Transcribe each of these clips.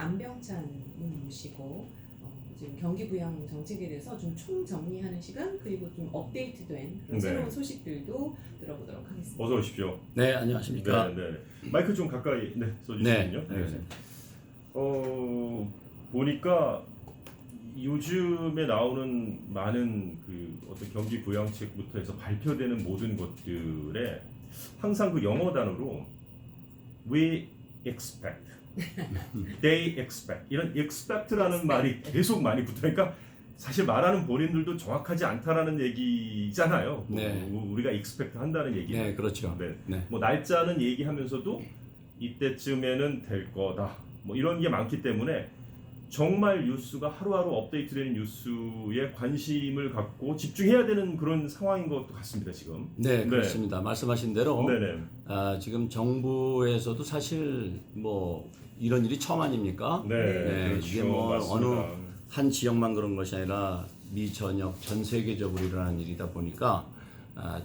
안병찬님 모시고 지금 경기 부양 정책에 대해서 좀 총정리하는 시간 그리고 좀 업데이트된 그런 네. 새로운 소식들도 들어보도록 하겠습니다. 어서 오십시오. 네, 안녕하십니까. 네. 마이크 좀 가까이 써주시면요. 네. 보니까 요즘에 나오는 많은 그 어떤 경기 부양책부터 해서 발표되는 모든 것들에 항상 그 영어 단어로 we expect, they expect 이런 expect라는 말이 계속 많이 붙으니까 사실 말하는 본인들도 정확하지 않다라는 얘기잖아요. 네. 우리가 expect 한다는 얘기. 네, 그렇죠. 네. 네. 뭐 날짜는 얘기하면서도 이때쯤에는 될 거다. 뭐 이런 게 많기 때문에 정말 뉴스가 하루하루 업데이트되는 뉴스에 관심을 갖고 집중해야 되는 그런 상황인 것 같습니다 지금. 네, 그렇습니다. 말씀하신 대로 네네. 지금 정부에서도 사실 뭐 이런 일이 처음 아닙니까? 네. 그렇죠. 이게 뭐 맞습니다. 어느 한 지역만 그런 것이 아니라 미 전역 전 세계적으로 일어나는 일이다 보니까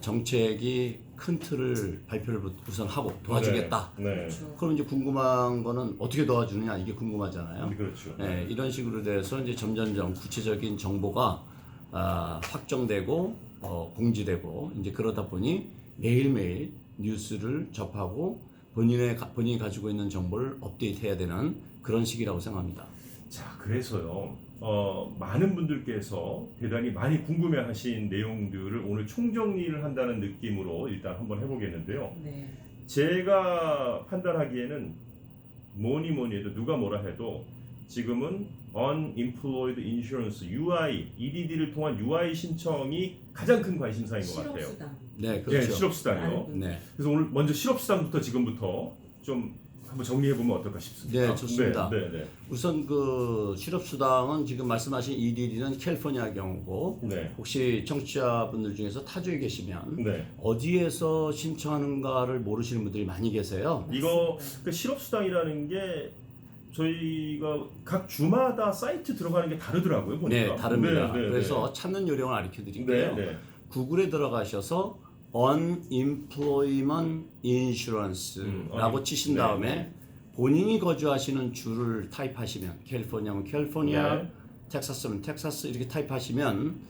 정책이 큰 틀을 발표를 우선 하고 도와주겠다. 네. 그렇죠. 그럼 이제 궁금한 거는 어떻게 도와주느냐 이게 궁금하잖아요. 그렇죠. 네, 이런 식으로 돼서 이제 점점점 구체적인 정보가 확정되고 공지되고 이제 그러다 보니 매일매일 뉴스를 접하고 본인이 가지고 있는 정보를 업데이트해야 되는 그런 시기라고 생각합니다. 자, 그래서요. 많은 분들께서 대단히 많이 궁금해하신 내용들을 오늘 총정리를 한다는 느낌으로 일단 한번 해보겠는데요. 네. 제가 판단하기에는 뭐니 해도 누가 뭐라 해도 지금은 Unemployed Insurance UI, EDD를 통한 UI 신청이 가장 큰 관심사인 것 같아요. 실업수당. 네, 그렇죠. 네, 실업수당이요. 네. 그래서 오늘 먼저 실업수당부터 지금부터 좀 한번 정리해보면 어떨까 싶습니다. 네, 좋습니다. 네. 우선 그 실업수당은 지금 말씀하신 EDD는 캘리포니아 경우고 네. 혹시 청취자분들 중에서 타주에 계시면 네. 어디에서 신청하는가를 모르시는 분들이 많이 계세요. 이거 그 실업수당이라는 게 저희가 각 주마다 사이트 들어가는 게 다르더라고요. 보니까. 네, 다릅니다. 네. 그래서 찾는 요령을 알려 드릴게요. 네. 구글에 들어가셔서 Unemployment Insurance라고 치신 다음에 본인이 거주하시는 주를 타입하시면 캘리포니아면 캘리포니아, 텍사스면 텍사스 이렇게 타입하시면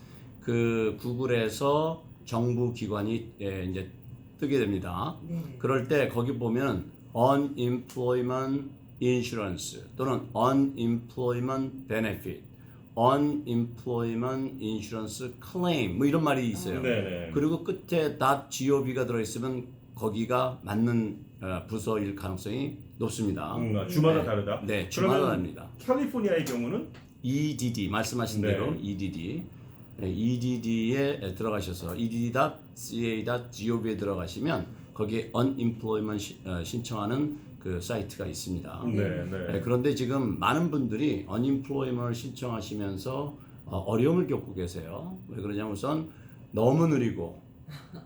그 구글에서 정부 기관이 이제 뜨게 됩니다. 네. 그럴 때 거기 보면 Unemployment Insurance 또는 Unemployment Benefit, Unemployment Insurance Claim 뭐 이런 말이 있어요. 네. 그리고 끝에 .gov가 들어있으면 거기가 맞는 부서일 가능성이 높습니다. 주마다 다르다. 네, 주마다 다릅니다. 캘리포니아의 경우는 EDD 말씀하신 대로 EDD, EDD에 들어가셔서 edd.ca.gov에 들어가시면 거기에 unemployment 신청하는 그 사이트가 있습니다. 네. 그런데 지금 많은 분들이 unemployment을 신청하시면서 어려움을 겪고 계세요. 왜 그러냐면 우선 너무 느리고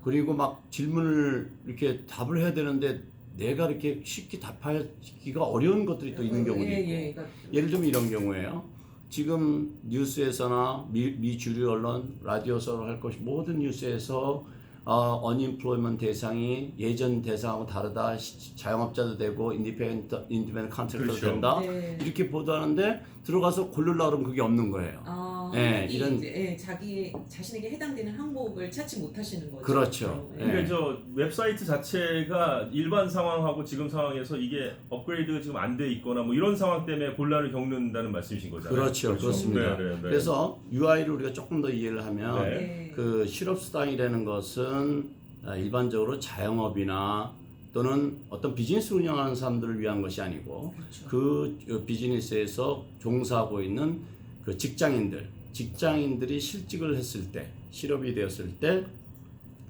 그리고 막 질문을 이렇게 답을 해야 되는데 내가 이렇게 쉽게 답하기가 어려운 것들이 또 있는 경우도 있고 예를 들면 이런 경우에요. 지금 뉴스에서나 미 주류 언론, 라디오서로 할 것이 모든 뉴스에서 unemployment 대상이 예전 대상하고 다르다. 자영업자도 되고 인디펜던트 컨트랙터도 그렇죠. 된다. 네. 이렇게 보도하는데 들어가서 고르려고 그러면 그게 없는 거예요. 네, 이런 자기 자신에게 해당되는 항목을 찾지 못하시는 거죠. 그렇죠. 네. 그러니까 저 웹사이트 자체가 일반 상황하고 지금 상황에서 이게 업그레이드가 지금 안 돼 있거나 뭐 이런 상황 때문에 곤란을 겪는다는 말씀이신 거잖아요. 그렇죠. 그렇습니다. 네. 그래서 UI를 우리가 조금 더 이해를 하면 네. 그 실업수당이라는 것은 일반적으로 자영업이나 또는 어떤 비즈니스 운영하는 사람들을 위한 것이 아니고 그렇죠. 그 비즈니스에서 종사하고 있는 그 직장인들이 실직을 했을 때 실업이 되었을 때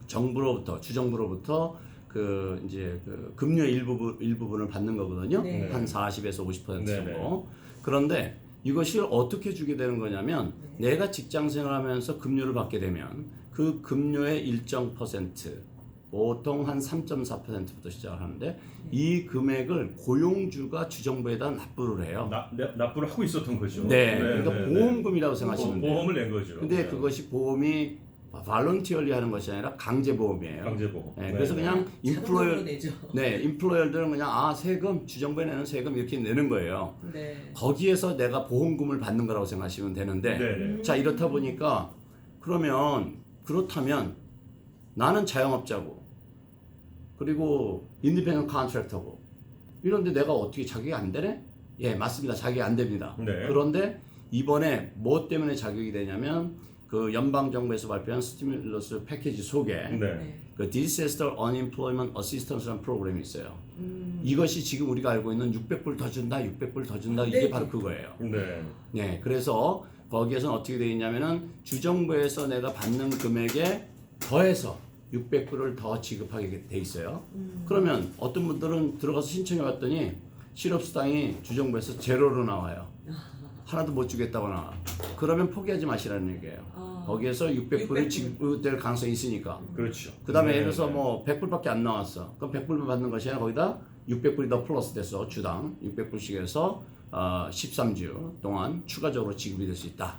주정부로부터 그 이제 그 급여 일부분을 받는 거거든요. 네. 한 40에서 50% 정도. 네네. 그런데 이것이 어떻게 주게 되는 거냐면 내가 직장 생활하면서 급여를 받게 되면 그 급여의 일정 퍼센트 보통 한 3.4%부터 시작하는데 이 금액을 고용주가 주정부에다 납부를 해요. 납부를 하고 있었던 거죠. 그러니까 보험금이라고 생각하시면 돼요. 보험을 낸 거죠. 근데 그것이 보험이 발런티얼리 하는 것이 아니라 강제보험이에요. 강제보험. 네, 그래서 그냥 자동적으로 내죠. 인플로이어들은 그냥 세금 주정부에 내는 세금 이렇게 내는 거예요. 네. 거기에서 내가 보험금을 받는 거라고 생각하시면 되는데, 네네. 자 이렇다 보니까 그렇다면 나는 자영업자고 그리고 인디펜던트 컨트랙터고 이런데 내가 어떻게 자격이 안 되네? 예, 맞습니다. 자격이 안 됩니다. 네. 그런데 이번에 뭐 때문에 자격이 되냐면 그 연방 정부에서 발표한 스티뮬러스 패키지 속에 네. 네. 그 Disaster Unemployment Assistance라는 프로그램이 있어요. 이것이 지금 우리가 알고 있는 600불 더 준다, 600불 더 준다 이게 네. 바로 그거예요. 네. 네, 그래서 거기에서는 어떻게 되어 있냐면은 주정부에서 내가 받는 금액에 더해서 600불을 더 지급하게 돼 있어요. 그러면 어떤 분들은 들어가서 신청해 봤더니 실업수당이 주정부에서 제로로 나와요. 하나도 못 주겠다고 나와. 그러면 포기하지 마시라는 얘기예요. 거기에서 600불이 지급될 가능성이 있으니까. 그렇죠. 그 다음에 네. 예를 들어서 뭐 100불밖에 안 나왔어. 그럼 100불만 받는 것이 아니라 거기다 600불이 더 플러스 돼서 주당 600불씩 해서 13주 동안 추가적으로 지급이 될 수 있다.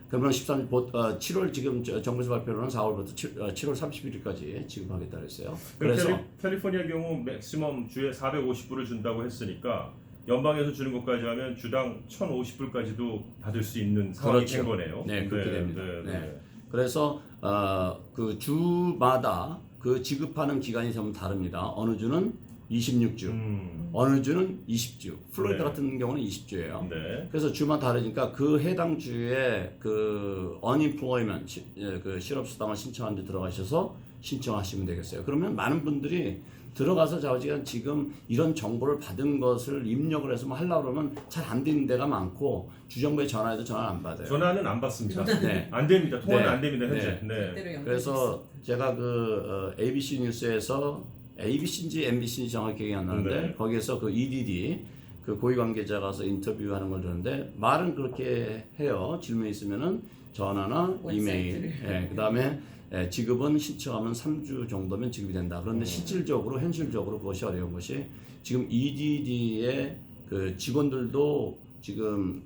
그러면 7월 지금 정부에서 발표로는 4월부터 7월 30일까지 지급하겠다고 했어요. 그래서 캘리포니아 경우 맥시멈 주에 450불을 준다고 했으니까 연방에서 주는 것까지 하면 주당 1,050불까지도 받을 수 있는 상황이 그렇죠. 된 거네요. 네, 그렇게 됩니다. 네. 네. 그래서 그 주마다 그 지급하는 기간이 좀 다릅니다. 어느 주는 26주, 어느 주는 20주. 플로리다 네. 같은 경우는 20주예요. 네. 그래서 주마다 다르니까 그 해당 주에 그 unemployment 그 실업수당을 신청하는 데 들어가셔서 신청하시면 되겠어요. 그러면 많은 분들이 들어가서 지금 이런 정보를 받은 것을 입력을 해서 뭐 하려고 그러면 잘 안 되는 데가 많고 주정부에 전화해도 전화를 안 받아요. 전화는 안 받습니다. 네. 안 됩니다. 통화는 네. 안 됩니다. 현재. 네. 네. 절대로 연결될 수 그래서 제가 ABC 뉴스에서 ABC인지 MBC인지 정확히 기억이 안 나는데 네. 거기에서 그 EDD 그 고위 관계자 가서 인터뷰하는 걸 들었는데 말은 그렇게 해요. 질문 있으면은 전화나 이메일. 웹사이트를. 그다음에 지급은 신청하면 3주 정도면 지급이 된다. 그런데 실질적으로 현실적으로 그것이 어려운 것이 지금 EDD의 그 직원들도 지금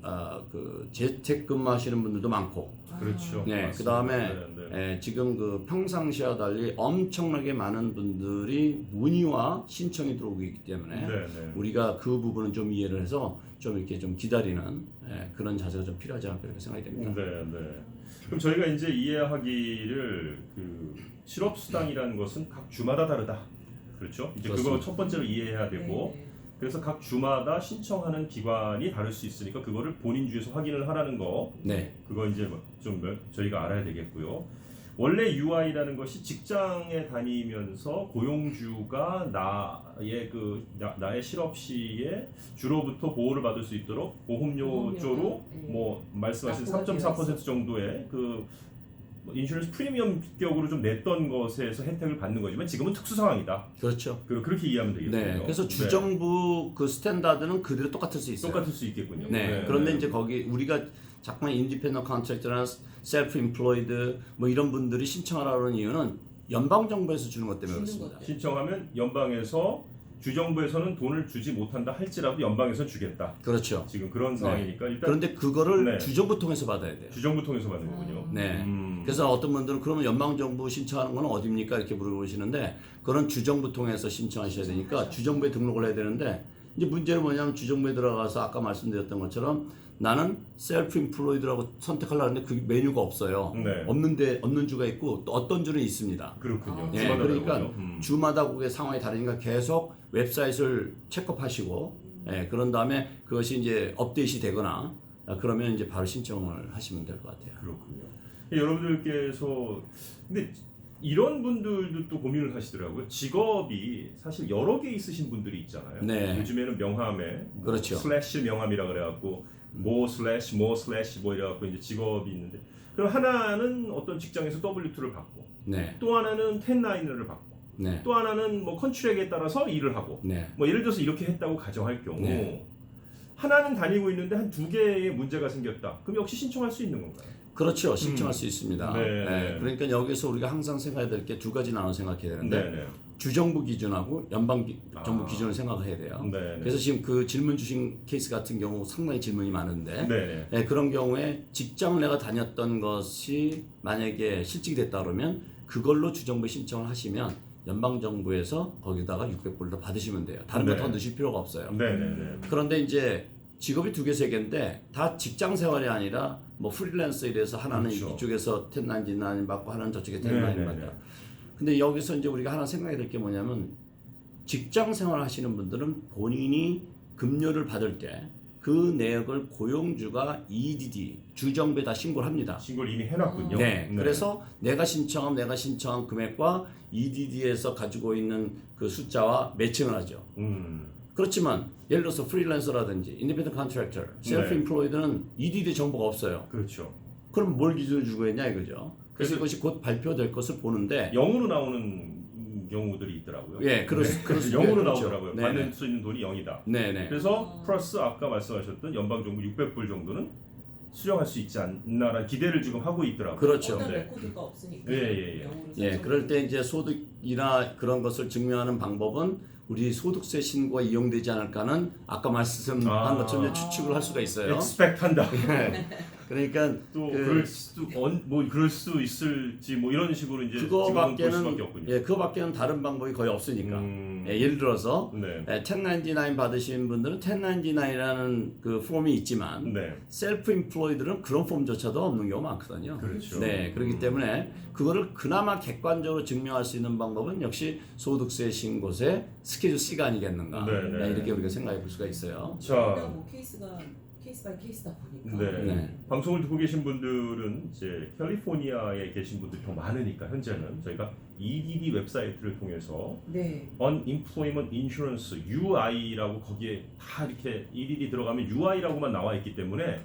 그 재택근무하시는 분들도 많고, 그렇죠. 네, 맞습니다. 그 다음에 네, 네. 지금 그 평상시와 달리 엄청나게 많은 분들이 문의와 신청이 들어오고 있기 때문에 네, 네. 우리가 그 부분은 좀 이해를 해서 좀 이렇게 좀 기다리는 그런 자세가 좀 필요하지 않을까 이렇게 생각이 됩니다. 네, 네. 그럼 저희가 이제 이해하기를 그 실업수당이라는 것은 각 주마다 다르다. 그렇죠? 이제 그거 그렇습니다. 첫 번째로 이해해야 되고, 네. 그래서 각 주마다 신청하는 기관이 다를 수 있으니까 그거를 본인 주에서 확인을 하라는 거. 네, 그거 이제 좀 저희가 알아야 되겠고요. 원래 UI라는 것이 직장에 다니면서 고용주가 나의 실업 시에 주로부터 보호를 받을 수 있도록 보험료조로 네. 뭐 말씀하신 납부가 3.4% 정도의 그 인슈런스 프리미엄 격으로 좀 냈던 것에서 혜택을 받는 거지만 지금은 특수 상황이다. 그렇죠. 그렇게 이해하면 되겠군요. 네, 그래서 주정부 그 스탠다드는 그대로 똑같을 수 있어요. 똑같을 수 있겠군요. 네, 그런데 이제 거기 우리가 자꾸만 인디펜던트 컨트랙터나 셀프 임플로이드 뭐 이런 분들이 신청하라는 이유는 연방 정부에서 주는 것 때문에 주는 그렇습니다. 것 신청하면 연방에서 주정부에서는 돈을 주지 못한다 할지라도 연방에서 주겠다. 그렇죠. 지금 그런 상황이니까 일단 그런데 그거를 네. 주정부 통해서 받아야 돼요. 주정부 통해서 받는 거군요. 네. 음. 그래서 어떤 분들은 그러면 연방 정부 신청하는 건 어디입니까 이렇게 물어보시는데 그런 주정부 통해서 신청하셔야 되니까 주정부에 등록을 해야 되는데 이제 문제는 뭐냐면 주정부에 들어가서 아까 말씀드렸던 것처럼 나는 셀프 임플로이드라고 선택하려는데 그 메뉴가 없어요. 네. 없는 주가 있고 또 어떤 주는 있습니다. 그렇군요. 예, 주마다 그러니까 다르군요. 주마다 그게 상황이 다르니까 계속 웹사이트를 체크하시고 그런 다음에 그것이 이제 업데이트 되거나 그러면 이제 바로 신청을 하시면 될 것 같아요. 그렇군요. 여러분들께서 근데 이런 분들도 또 고민을 하시더라고요. 직업이 사실 여러 개 있으신 분들이 있잖아요. 네. 요즘에는 명함에 뭐 그렇죠. 슬래시 명함이라 그래갖고 뭐 슬래시 뭐 이래갖고 이제 직업이 있는데 그럼 하나는 어떤 직장에서 W2를 받고 네, 또 하나는 1099를 받고 네, 또 하나는 뭐 컨트랙에 따라서 일을 하고 네, 뭐 예를 들어서 이렇게 했다고 가정할 경우 네. 하나는 다니고 있는데 한 두 개의 문제가 생겼다. 그럼 역시 신청할 수 있는 건가요? 그렇죠. 신청할 수 있습니다. 네. 그러니까 여기서 우리가 항상 생각해야 될 게 두 가지 나눠 생각해야 되는데 네. 주정부 기준하고 연방정부 아. 기준을 생각해야 돼요. 네. 그래서 지금 그 질문 주신 케이스 같은 경우 상당히 질문이 많은데 네. 네, 그런 경우에 직장을 내가 다녔던 것이 만약에 실직이 됐다 그러면 그걸로 주정부에 신청을 하시면 연방정부에서 거기다가 600불 더 받으시면 돼요. 다른 거 네. 더 넣으실 필요가 없어요. 네. 그런데 이제 직업이 두 개, 세 개인데 다 직장 생활이 아니라 뭐 프리랜서 이래서 하나는 그렇죠. 이쪽에서 1099 받고 하나는 저쪽에 네, 1099 받다. 근데 여기서 이제 우리가 하나 생각해야 될 게 뭐냐면 직장 생활 하시는 분들은 본인이 급료를 받을 때 그 내역을 고용주가 EDD 주정부에다 신고를 합니다. 신고를 이미 해놨군요. 네, 그래서 내가 신청한 금액과 EDD에서 가지고 있는 그 숫자와 매칭을 하죠. 그렇지만 예를 들어서 프리랜서라든지 인디펜던트 컨트랙터, 셀프 인플로이드는 EDD 정보가 없어요. 그렇죠. 그럼 뭘 기준으로 주고 있냐 이거죠. 그래서 이것이 곧 발표될 것을 보는데 영으로 나오는 경우들이 있더라고요. 예, 그럴 수 영으로 그렇죠. 나오더라고요. 네네. 받을 수 있는 돈이 0이다. 네네. 그래서 플러스 아까 말씀하셨던 연방정부 600불 정도는 수령할 수 있지 않나라는 기대를 지금 하고 있더라고요. 그렇죠. 어떤 네. 레코드가 없으니까. 예. 영어로 예, 써서. 그럴 때 이제 소득이나 그런 것을 증명하는 방법은 우리 소득세 신고가 이용되지 않을까는 아까 말씀한 것처럼 이제 추측을 할 수가 있어요. expect한다. 네. 그러니까 또 그- 그럴 수 있을지 뭐 이런 식으로 이제 지금은 볼 수밖에 그거밖에는 없군요. 예, 그거밖에는 다른 방법이 거의 없으니까. 예, 예를 들어서 네. 1099 받으신 분들은 1099라는 그 폼이 있지만 네. 셀프 인플로이드는 그런 폼조차도 없는 경우가 많거든요. 그렇죠. 네, 그렇기 때문에 그거를 그나마 객관적으로 증명할 수 있는 방법은 역시 소득세 신고세 스케줄 C가 아니겠는가. 네. 이렇게 우리가 생각해 볼 수가 있어요. 그러니까 자, 뭐 케이스가 케이스 바이 케이스다 보니까. 네. 네. 방송을 듣고 계신 분들은 이제 캘리포니아에 계신 분들이 더 많으니까 현재는 저희가 EDD 웹사이트를 통해서 네. Unemployment Insurance UI라고 거기에 다 이렇게 EDD 들어가면 UI라고만 나와 있기 때문에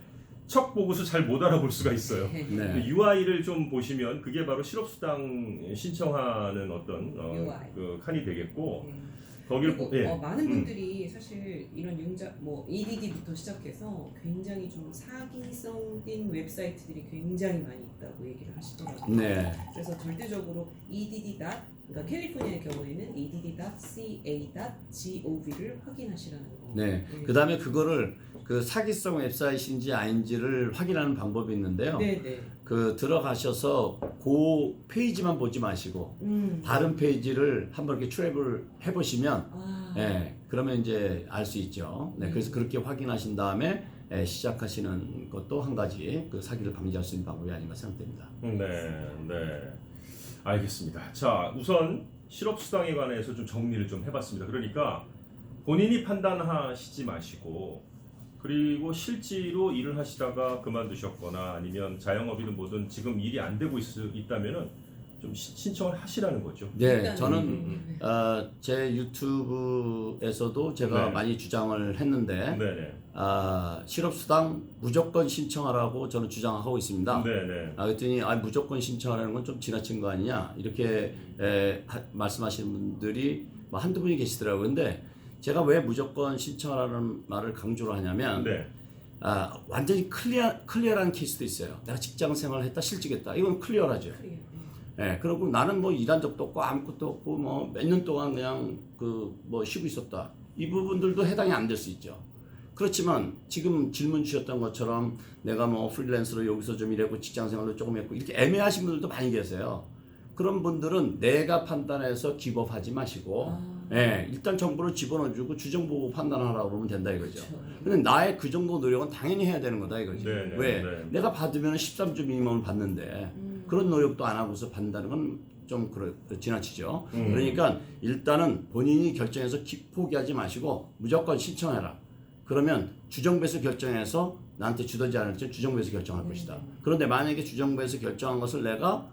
척 보고서 잘 못 알아볼 수가 있어요. 네. UI를 좀 보시면 그게 바로 실업수당 신청하는 어떤 UI. 그 칸이 되겠고 네. 거기를 그리고 예. 많은 분들이 사실 이런 뭐 EDD부터 시작해서 굉장히 좀 사기성 띤 웹사이트들이 굉장히 많이 있다고 얘기를 하시더라고요. 네. 그래서 절대적으로 그러니까 캘리포니아의 경우에는 edd.ca.gov를 확인하시라는 거. 네. 그다음에 그거를 그 사기성 웹사이트인지 아닌지를 확인하는 방법이 있는데요. 네네. 그 들어가셔서 그 페이지만 보지 마시고 다른 페이지를 한번 이렇게 트랩을 해보시면, 예, 그러면 이제 알 수 있죠. 네, 그래서 그렇게 확인하신 다음에 시작하시는 것도 한 가지 그 사기를 방지할 수 있는 방법이 아닌가 생각됩니다. 네. 알겠습니다. 자, 우선 실업수당에 관해서 좀 정리를 좀 해봤습니다. 그러니까 본인이 판단하시지 마시고 그리고 실제로 일을 하시다가 그만두셨거나 아니면 자영업이든 뭐든 지금 일이 안 되고 있다면은 좀 신청을 하시라는 거죠. 네, 일단은, 저는 제 유튜브에서도 제가 네. 많이 주장을 했는데 네네. 실업수당 무조건 신청하라고 저는 주장하고 있습니다. 네네. 그랬더니 무조건 신청하라는 건 좀 지나친 거 아니냐 이렇게 말씀하시는 분들이 뭐 한두 분이 계시더라고요. 근데 제가 왜 무조건 신청하라는 말을 강조를 하냐면 네. 완전히 클리어한 케이스도 있어요. 내가 직장 생활을 했다 실직했다. 이건 클리어하죠. 예, 그리고 나는 뭐 일한 적도 없고 아무것도 없고 뭐 몇 년 동안 그냥 그 뭐 쉬고 있었다. 이 부분들도 해당이 안 될 수 있죠. 그렇지만 지금 질문 주셨던 것처럼 내가 뭐 프리랜서로 여기서 좀 일했고 직장 생활도 조금 했고 이렇게 애매하신 분들도 많이 계세요. 그런 분들은 내가 판단해서 기법하지 마시고 예, 일단 정보를 집어넣어주고 주정보고 판단하라고 그러면 된다 이거죠. 근데 나의 그 정도 노력은 당연히 해야 되는 거다 이거죠. 네네, 왜? 네. 내가 받으면 13주 미니멈을 받는데 그런 노력도 안 하고서 받는다는 건 좀 지나치죠. 그러니까 일단은 본인이 결정해서 포기하지 마시고 무조건 신청해라. 그러면 주정부에서 결정해서 나한테 주든지 안 할지 주정부에서 결정할 것이다. 그런데 만약에 주정부에서 결정한 것을 내가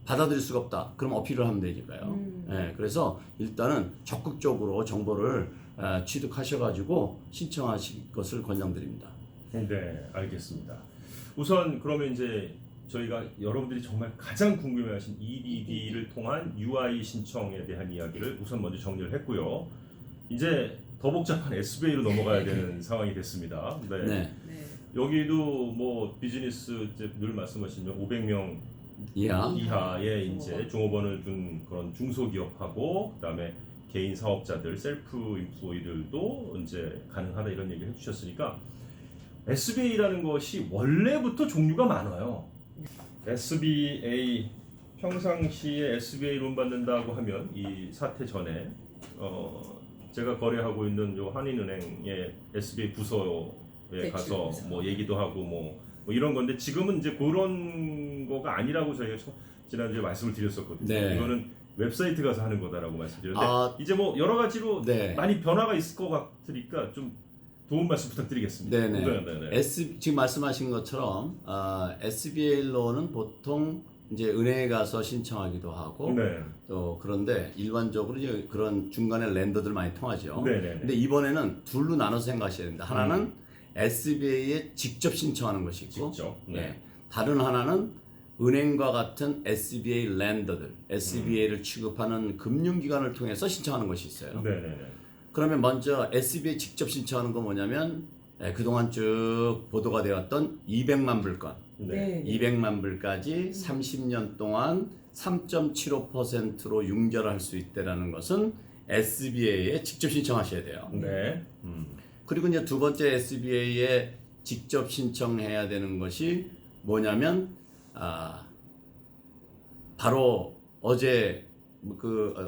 받아들일 수가 없다. 그럼 어필을 하면 되니까요. 예, 그래서 일단은 적극적으로 정보를 취득하셔가지고 신청하실 것을 권장드립니다. 네, 알겠습니다. 우선 그러면 이제 저희가 여러분들이 정말 가장 궁금해하신 EDD를 통한 UI 신청에 대한 이야기를 우선 먼저 정리를 했고요. 이제 더 복잡한 SBA로 넘어가야 되는 상황이 됐습니다. 네. 네. 여기도 뭐 비즈니스 이제 늘 말씀하시면 500명 이하의 이제 종업원을 둔 그런 중소기업하고 그다음에 개인 사업자들, 셀프 인플로이들도 이제 가능하다 이런 얘기를 해주셨으니까 SBA라는 것이 원래부터 종류가 많아요. SBA 평상시에 SBA 론 받는다고 하면 이 사태 전에 제가 거래하고 있는 요 한인은행의 SBA 부서에 가서 뭐 얘기도 하고 뭐 이런 건데 지금은 이제 그런 거가 아니라고 저희가 지난주에 말씀을 드렸었거든요. 네. 이거는 웨브사이트 가서 하는 거다라고 말씀드렸는데 이제 뭐 여러 가지로 네. 많이 변화가 있을 것 같으니까 좀 도움 말씀 부탁드리겠습니다. 네네. 지금 말씀하신 것처럼 SBA 론은 보통 이제 은행에 가서 신청하기도 하고 네. 또 그런데 일반적으로 이제 그런 중간에 랜더들 많이 통하죠. 네네. 근데 이번에는 둘로 나눠서 생각하셔야 됩니다. 하나는 SBA에 직접 신청하는 것이 있고, 직접. 네. 다른 하나는 은행과 같은 SBA 랜더들, SBA를 취급하는 금융기관을 통해서 신청하는 것이 있어요. 네네네. 그러면 먼저 SBA 직접 신청하는 건 뭐냐면 그동안 쭉 보도가 되었던 200만 불건, 네. 200만 불까지 30년 동안 3.75%로 융자할 수 있다라는 것은 SBA에 직접 신청하셔야 돼요. 네. 그리고 이제 두 번째 SBA에 직접 신청해야 되는 것이 뭐냐면 바로 어제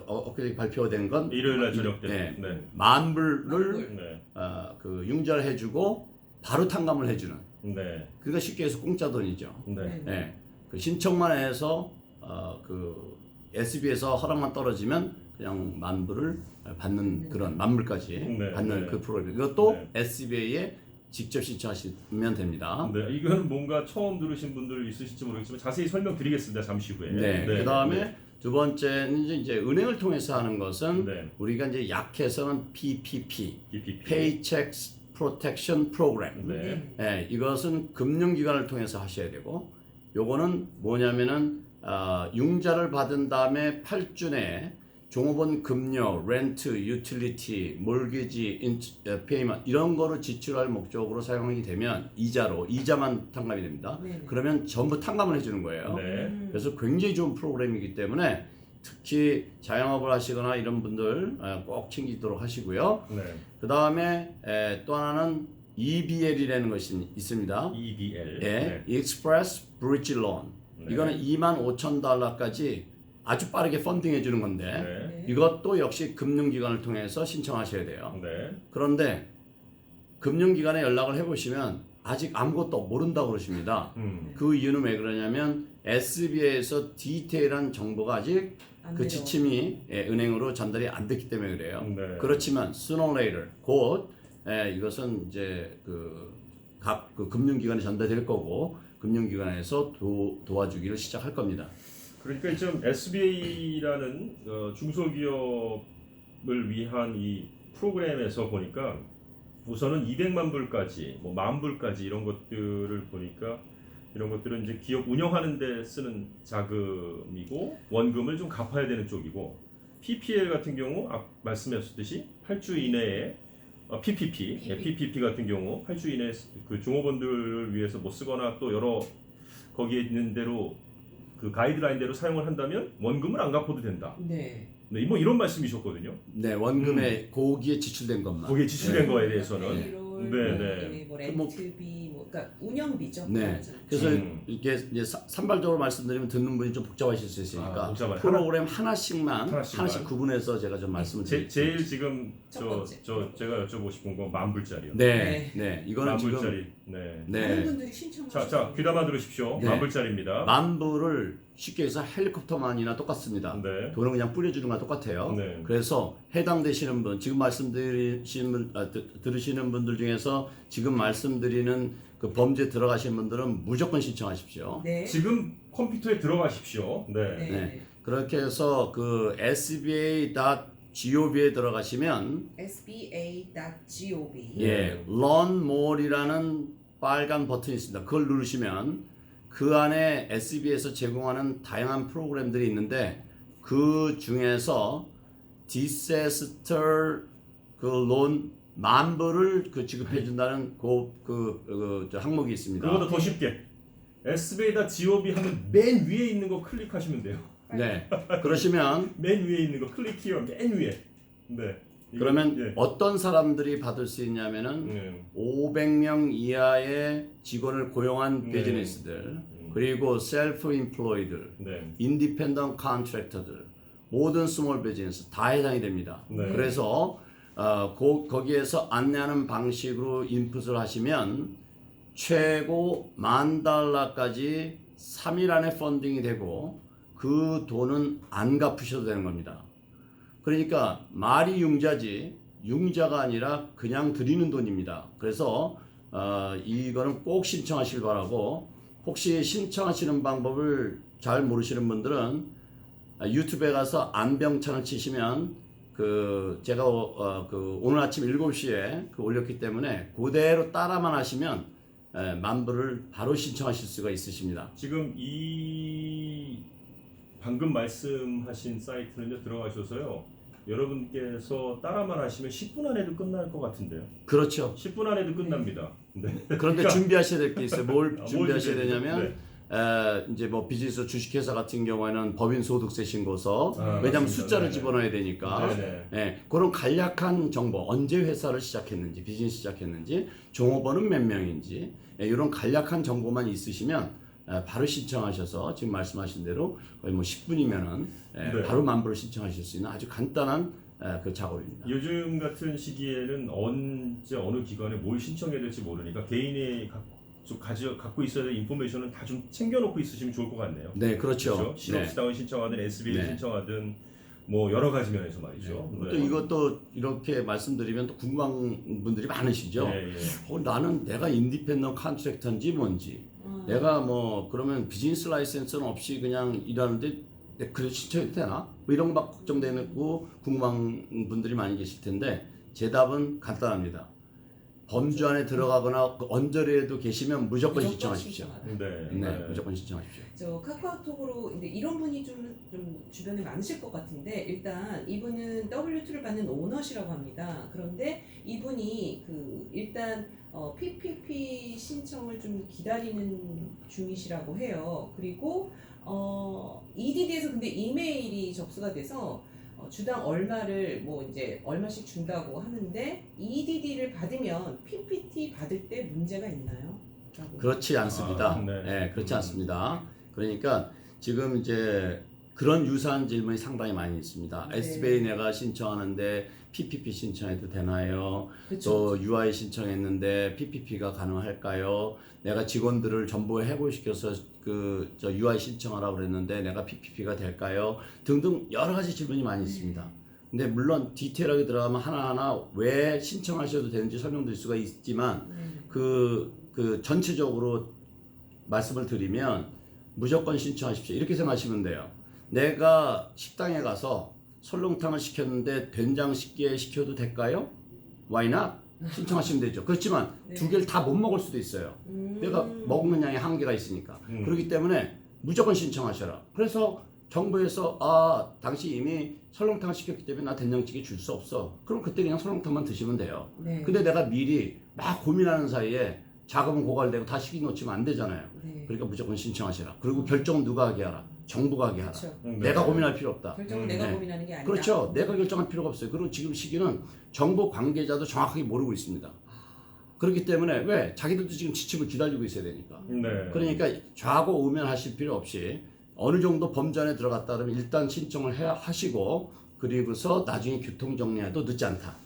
엊그제 발표된 건 일요일 날 저녁 때. 네. 네. 만 불을 네. 그 융자를 해주고 바로 탕감을 해주는. 네. 그러니까 쉽게 해서 공짜 돈이죠. 네. 네. 그 신청만 해서 그 SB에서 허락만 떨어지면 그냥 만 불을 받는 그런 만 불까지 네. 받는 네. 그 프로그램. 이것도 네. SBA에 직접 신청하시면 됩니다. 네. 이거는 뭔가 처음 들으신 분들 있으실지 모르겠지만 자세히 설명드리겠습니다. 잠시 후에. 네. 그 다음에 두 번째는 이제 은행을 통해서 하는 것은 네. 우리가 이제 약해서는 PPP, PPP. Paycheck Protection Program. 네. 네, 이것은 금융기관을 통해서 하셔야 되고, 요거는 뭐냐면은 융자를 받은 다음에 8주 내에 종업원 급료, 렌트, 유틸리티, 몰기지, 페이먼트 이런 거를 지출할 목적으로 사용이 되면 이자만 탕감이 됩니다. 네네. 그러면 전부 탕감을 해주는 거예요. 네. 그래서 굉장히 좋은 프로그램이기 때문에 특히 자영업을 하시거나 이런 분들 꼭 챙기도록 하시고요. 네. 그 다음에 또 하나는 EBL이라는 것이 있습니다. EBL. 예, Express Bridge Loan. 네. 이거는 25,000달러까지 아주 빠르게 펀딩해 주는 건데 네. 이것도 역시 금융기관을 통해서 신청하셔야 돼요. 네. 그런데 금융기관에 연락을 해보시면 아직 아무것도 모른다고 그러십니다. 그 이유는 왜 그러냐면 SBA에서 디테일한 정보가 아직 그 지침이 은행으로 전달이 안 됐기 때문에 그래요. 네. 그렇지만 sooner or later 곧 이것은 이제 각 금융기관에 전달될 거고 금융기관에서 도와주기를 시작할 겁니다. 그러니까 좀 SBA라는 중소기업을 위한 이 프로그램에서 보니까 우선은 200만 불까지, 뭐 10,000 불까지 이런 것들을 보니까 이런 것들은 이제 기업 운영하는 데 쓰는 자금이고 원금을 좀 갚아야 되는 쪽이고 PPL 같은 경우 말씀하셨듯이 8주 이내에 PPP 같은 경우 8주 이내에 그 종업원들을 위해서 뭐 쓰거나 또 여러 거기에 있는 대로 그 가이드라인대로 사용을 한다면 원금을 안 갚아도 된다. 네. 네, 뭐 이런 말씀이셨거든요. 네, 원금에 거기에 지출된 것만. 거기에 지출된 거에 대해서는. 네. 뭐 렌트비, 그러니까 운영비죠. 네. 그래서 이렇게 이제 산발적으로 말씀드리면 듣는 분이 좀 복잡하실 수 있으니까 프로그램 하나씩 구분해서 제가 좀 말씀을 드릴게요. 제일 지금 제가 여쭤보고 싶은 건 10,000불짜리요. 네, 네. 이거는 10,000불짜리. 네. 많은 분들이 신청하시죠. 자, 귀담아 들으십시오. 네. 10,000불짜리입니다. 10,000불을 쉽게 해서 헬리콥터만이나 똑같습니다. 네. 돈을 그냥 뿌려주는 거랑 똑같아요. 네. 그래서 해당되시는 분, 지금 들으시는 분들 중에서 지금 말씀드리는 그 범죄에 들어가신 분들은 무조건 신청하십시오. 네. 지금 컴퓨터에 들어가십시오. 네. 네. 네. 그렇게 해서 그 sba.gov에 들어가시면 sba.gov Learn More이라는 빨간 버튼이 있습니다. 그걸 누르시면 그 안에 SB에서 제공하는 다양한 프로그램들이 있는데 그 중에서 디세스터 론 10,000불을 지급해 준다는 그 항목이 있습니다. 그거보다 더 쉽게 SBA에다 GOB 하면 맨 위에 있는 거 클릭하시면 돼요. 네. 그러시면 맨 위에 있는 거 클릭 히어 맨 위에. 네. 그러면 예. 어떤 사람들이 받을 수 있냐면은 500명 이하의 직원을 고용한 네. 비즈니스들, 그리고 셀프 인플로이드, 네. 인디펜던트 컨트랙터들, 모든 스몰 비즈니스 다 해당이 됩니다. 네. 그래서 거기에서 안내하는 방식으로 인풋을 하시면 최고 $10,000까지 3일 안에 펀딩이 되고 그 돈은 안 갚으셔도 되는 겁니다. 그러니까 말이 융자지 융자가 아니라 그냥 드리는 돈입니다. 그래서 이거는 꼭 신청하시길 바라고, 혹시 신청하시는 방법을 잘 모르시는 분들은 유튜브에 가서 안병찬을 치시면 제가 오늘 아침 7시에 올렸기 때문에 그대로 따라만 하시면 만불을 바로 신청하실 수가 있으십니다. 지금 이 방금 말씀하신 사이트는요, 들어가셔서요, 여러분께서 따라만 하시면 10분 안에도 끝날 것 같은데요. 그렇죠. 10분 안에도 끝납니다. 네. 그런데 준비하셔야 될 게 있어요. 뭘 준비하셔야 준비해야 되냐면 이제 뭐 비즈니스 주식회사 같은 경우에는 법인소득세 신고서, 왜냐하면 맞습니다. 숫자를 네네. 집어넣어야 되니까 네네. 그런 간략한 정보, 언제 회사를 시작했는지, 비즈니스 시작했는지, 종업원은 몇 명인지, 이런 간략한 정보만 있으시면 바로 신청하셔서 지금 말씀하신 대로 거의 뭐 10분이면은 네. 바로 만불을 신청하실 수 있는 아주 간단한 그 작업입니다. 요즘 같은 시기에는 언제 어느 기관에 뭘 신청해야 될지 모르니까 개인이 갖고 있어야 될 인포메이션은 다 좀 챙겨놓고 있으시면 좋을 것 같네요. 네, 그렇죠. 실업수당을 신청하든 SBA 네. 신청하든 뭐 여러 가지 면에서 말이죠. 또 이것도 이렇게 말씀드리면 또 궁금한 분들이 많으시죠. 예, 예. 나는 내가 인디펜던트 컨트랙터인지 뭔지, 내가 뭐 그러면 비즈니스 라이센스는 없이 그냥 일하는데 그래도 신청해도 되나? 뭐 이런 거 막 걱정되고 궁금한 분들이 많이 계실 텐데 제 답은 간단합니다. 범주 안에 들어가거나 언저리에도 계시면 무조건 신청하십시오. 신청하라. 네, 무조건 신청하십시오. 저 카카오톡으로 근데 이런 분이 좀 주변에 많으실 것 같은데, 일단 이분은 W2를 받는 오너시라고 합니다. 그런데 이분이 일단 PPP 신청을 좀 기다리는 중이시라고 해요. 그리고 EDD에서 근데 이메일이 접수가 돼서 주당 얼마를 뭐 이제 얼마씩 준다고 하는데, EDD를 받으면 PPT 받을 때 문제가 있나요? 그렇지 않습니다. 네. 그렇지 않습니다. 그러니까 지금 이제 그런 유사한 질문이 상당히 많이 있습니다. 네. SBA 내가 신청하는데 PPP 신청해도 되나요? 그쵸. 또 UI 신청했는데 PPP가 가능할까요? 내가 직원들을 전부 해고시켜서 UI 신청하라고 그랬는데 내가 PPP가 될까요? 등등 여러 가지 질문이 많이 있습니다. 근데 물론 디테일하게 들어가면 하나하나 왜 신청하셔도 되는지 설명드릴 수가 있지만 전체적으로 말씀을 드리면 무조건 신청하십시오. 이렇게 생각하시면 돼요. 내가 식당에 가서 설렁탕을 시켰는데 된장찌개 시켜도 될까요? Why not? 신청하시면 되죠. 그렇지만 두 개를 다 못 먹을 수도 있어요. 내가 먹는 양이 한계가 있으니까. 그렇기 때문에 무조건 신청하셔라. 그래서 정부에서 당신 이미 설렁탕을 시켰기 때문에 나 된장찌개 줄 수 없어. 그럼 그때 그냥 설렁탕만 드시면 돼요. 네. 근데 내가 미리 막 고민하는 사이에 자금은 고갈되고 다 시켜놓치면 안 되잖아요. 네. 그러니까 무조건 신청하셔라. 그리고 결정은 누가 하게 하라? 정부가 하게 하라. 그렇죠. 내가 고민할 필요 없다. 결정은 내가 고민하는 게 아니다. 그렇죠. 내가 결정할 필요가 없어요. 그리고 지금 시기는 정부 관계자도 정확하게 모르고 있습니다. 그렇기 때문에 왜? 자기들도 지금 지침을 기다리고 있어야 되니까. 네. 그러니까 좌고 우면하실 필요 없이 어느 정도 범주 안에 들어갔다 그러면 일단 신청을 하시고, 그리고서 나중에 교통 정리해도 늦지 않다.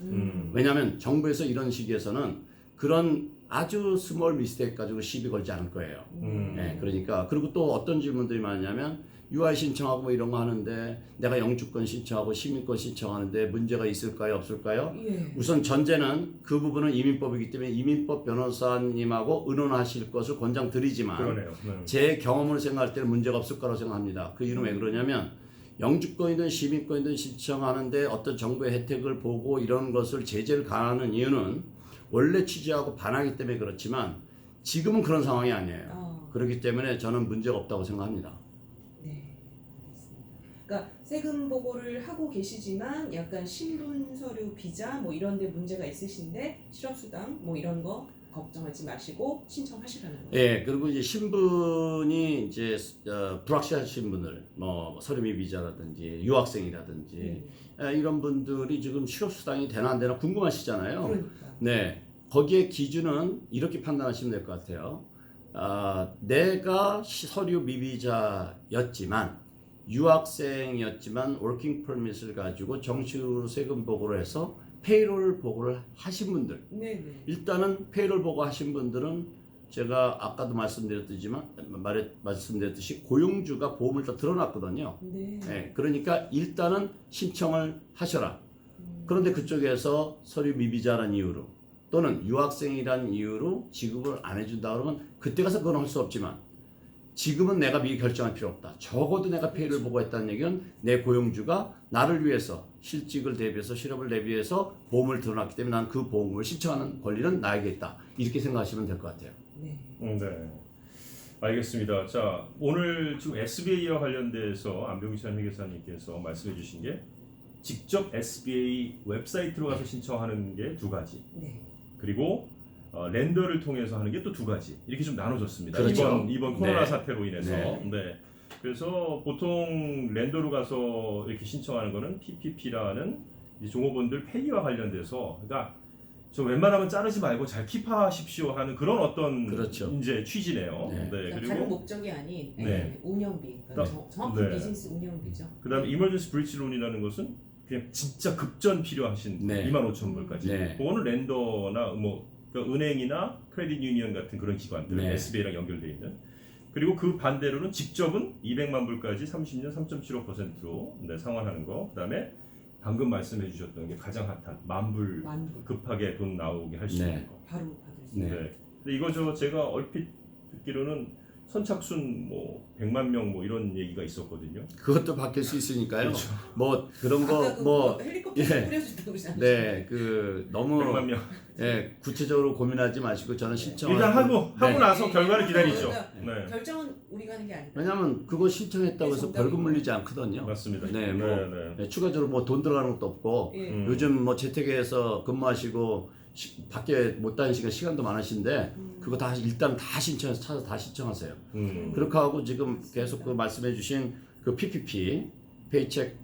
왜냐하면 정부에서 이런 시기에서는 그런 아주 스몰 미스테이크 가지고 시비 걸지 않을 거예요. 네, 그러니까 그리고 또 어떤 질문들이 많냐면 UI 신청하고 뭐 이런 거 하는데 내가 영주권 신청하고 시민권 신청하는데 문제가 있을까요, 없을까요? 예. 우선 전제는 그 부분은 이민법이기 때문에 이민법 변호사님하고 의논하실 것을 권장드리지만, 그러네요. 제 경험으로 생각할 때는 문제가 없을 거라고 생각합니다. 그 이유는 왜 그러냐면 영주권이든 시민권이든 신청하는데 어떤 정부의 혜택을 보고 이런 것을 제재를 가하는 이유는 원래 취지하고 반하기 때문에 그렇지만 지금은 그런 상황이 아니에요. 그렇기 때문에 저는 문제가 없다고 생각합니다. 네, 알겠습니다. 그러니까 세금 보고를 하고 계시지만 약간 신분 서류, 비자 뭐 이런 데 문제가 있으신데 실업수당 뭐 이런 거 걱정하지 마시고 신청하시라는 거예요. 예, 그리고 이제 신분이 이제 불확실한 신분을 뭐 서류미 비자라든지 유학생이라든지 이런 분들이 지금 실업수당이 되나 안 되나 궁금하시잖아요. 그러니까. 네, 거기에 기준은 이렇게 판단하시면 될 것 같아요. 내가 서류 미비자였지만 유학생이었지만 워킹 퍼밋을 가지고 정식으로 세금 보고를 해서 페이롤 보고를 하신 분들, 네네. 일단은 페이롤 보고 하신 분들은 제가 아까도 말씀드렸듯이 고용주가 보험을 다 들어놨거든요. 네. 네, 그러니까 일단은 신청을 하셔라. 그런데 그쪽에서 서류 미비자라는 이유로 또는 유학생이라는 이유로 지급을 안 해준다 그러면 그때 가서 그건 할 수 없지만 지금은 내가 미리 결정할 필요 없다. 적어도 내가 페이를 보고 했다는 얘기는 내 고용주가 나를 위해서 실직을 대비해서 실업을 대비해서 보험을 들어놨기 때문에 난 그 보험을 신청하는 권리는 나에게 있다. 이렇게 생각하시면 될 것 같아요. 네. 네. 알겠습니다. 자, 오늘 지금 SBA와 관련돼서 안병찬 회계사님께서 말씀해 주신 게 직접 SBA 웹사이트로 가서 신청하는 게 두 가지. 네. 그리고 렌더를 통해서 하는 게 또 두 가지. 이렇게 좀 나눠졌습니다. 그렇죠. 이번 코로나 네. 사태로 인해서. 네. 네. 그래서 보통 렌더로 가서 이렇게 신청하는 거는 PPP라는 종업원들 폐기와 관련돼서 그러니까 저 웬만하면 자르지 말고 잘 킵하십시오 하는 그런 어떤 그렇죠. 이제 취지네요. 네. 그러니까 다른 그리고 목적이 아닌 네. 운영비, 그러니까 정확한 네. 비즈니스 운영비죠. 그다음에 이머전시 브리지 론이라는 것은 그냥 진짜 급전 필요하신 네. 25,000불까지. 네. 그거는 렌더나 뭐 그러니까 은행이나 크레딧 유니언 같은 그런 기관들 네. SBA랑 연결돼 있는. 그리고 그 반대로는 직접은 200만 불까지 30년 3.75%로 상환하는 거. 그다음에 방금 말씀해 주셨던 게 가장 핫한 만불 만불. 급하게 돈 나오게 할 수 네. 있는 거. 바로 받을 수 네. 있는. 네. 근데 이거 제가 얼핏 듣기로는 선착순 뭐 100만 명 뭐 이런 얘기가 있었거든요. 그것도 바뀔 수 있으니까요. 그렇죠. 뭐 그런 아까 그 거 헬리콥터 예. 뿌려준다고 그러잖아요. 네, 그 너무 100만 명. 구체적으로 고민하지 마시고 저는 신청 일단 하고 네. 나서 결과를 기다리죠. 그러니까 네. 결정은 우리가 하는 게 아니라. 왜냐하면 그거 신청했다고 해서 정답이고. 벌금 물리지 않거든요. 맞습니다. 네, 뭐 네. 추가적으로 뭐 돈 들어가는 것도 없고 예. 요즘 뭐 재택에서 근무하시고 밖에 못 다니시니까 시간도 많으신데 그거 다 일단 다 신청해서 찾아서 다 신청하세요. 그렇게 하고 지금 계속 그 말씀해주신 그 PPP, Paycheck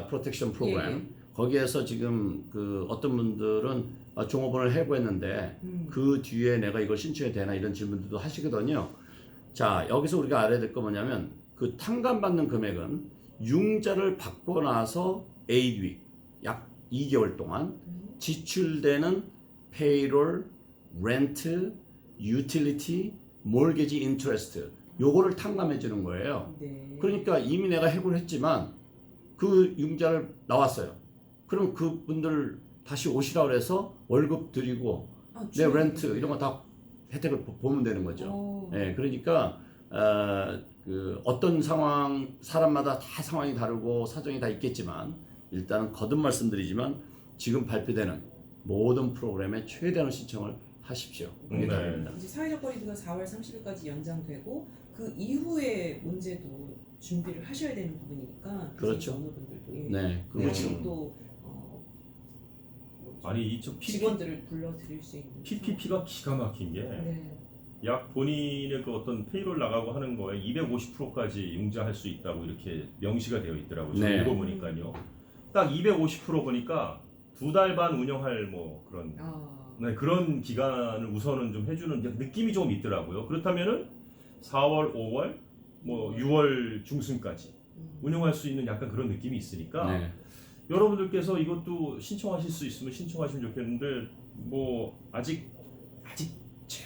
Protection Program 거기에서 지금 그 어떤 분들은 종업원을 해고했는데 그 뒤에 내가 이걸 신청해야 되나 이런 질문들도 하시거든요. 자, 여기서 우리가 알아야 될 거 뭐냐면 그 탕감받는 금액은 융자를 받고 나서 Aweek 약 2개월 동안 지출되는 payroll, rent, utility, mortgage interest 요거를 탕감해 주는 거예요. 네. 그러니까 이미 내가 해고를 했지만 그 융자를 나왔어요. 그럼 그분들 다시 오시라 그래서 월급 드리고 내 렌트 이런 거 다 혜택을 보면 되는 거죠. 예, 그러니까 그 어떤 상황 사람마다 다 상황이 다르고 사정이 다 있겠지만 일단은 거듭 말씀드리지만 지금 발표되는 모든 프로그램에 최대한 신청을 하십시오. 그게 답입니다. 이제 사회적 거리두기가 4월 30일까지 연장되고 그 이후에 문제도 준비를 하셔야 되는 부분이니까 그렇죠. 어느 분들도 네, 그리고 그렇죠. 지금 또 아니 직원들을 불러드릴 수 있는 PPP가 기가 막힌 게 약 네. 본인의 그 어떤 페이롤 나가고 하는 거에 250%까지 융자할 수 있다고 이렇게 명시가 되어 있더라고요. 네. 읽어보니까요. 딱 250% 보니까 2달 반 운영할 뭐 그런 그런 기간을 우선은 좀 해주는 느낌이 좀 있더라고요. 그렇다면은 4월, 5월, 뭐 6월 중순까지 운영할 수 있는 약간 그런 느낌이 있으니까 네. 여러분들께서 이것도 신청하실 수 있으면 신청하시면 좋겠는데 뭐 아직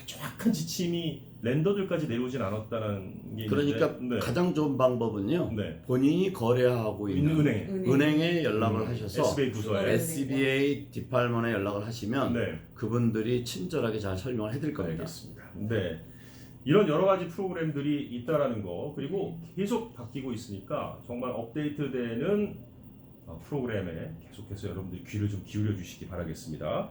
정확한 지침이 렌더들까지 내려오진 않았다는 게 그러니까 있는데, 네. 가장 좋은 방법은요. 네. 본인이 거래하고 있는 은행에 연락을 하셔서 SBA 부서에 SBA 디팔먼에 연락을 하시면 네. 그분들이 친절하게 잘 설명을 해드릴 겁니다. 알겠습니다. 네. 이런 여러 가지 프로그램들이 있다라는 거 그리고 계속 바뀌고 있으니까 정말 업데이트되는 프로그램에 계속해서 여러분들이 귀를 좀 기울여 주시기 바라겠습니다.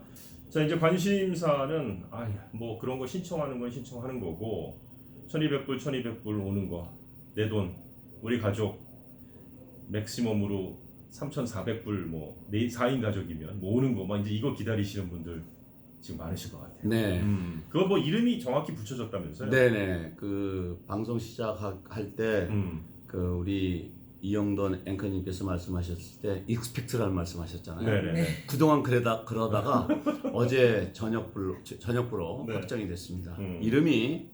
자, 이제 관심사는 뭐 그런 거 신청하는 건 신청하는 거고 1200불 오는 거 내 돈 우리 가족 맥시멈으로 3400불 뭐 4인 가족이면 뭐 오는 거 막 이제 이거 기다리시는 분들 지금 많으실 것 같아요. 네. 그거 뭐 이름이 정확히 붙여졌다면서요? 네네. 그 방송 시작할 때 그 음. 우리 이영돈 앵커님께서 말씀하셨을 때 익스펙트라는 말씀하셨잖아요. 네네. 그동안 그러다가 어제 저녁부로 네. 확정이 됐습니다. 음. 이름이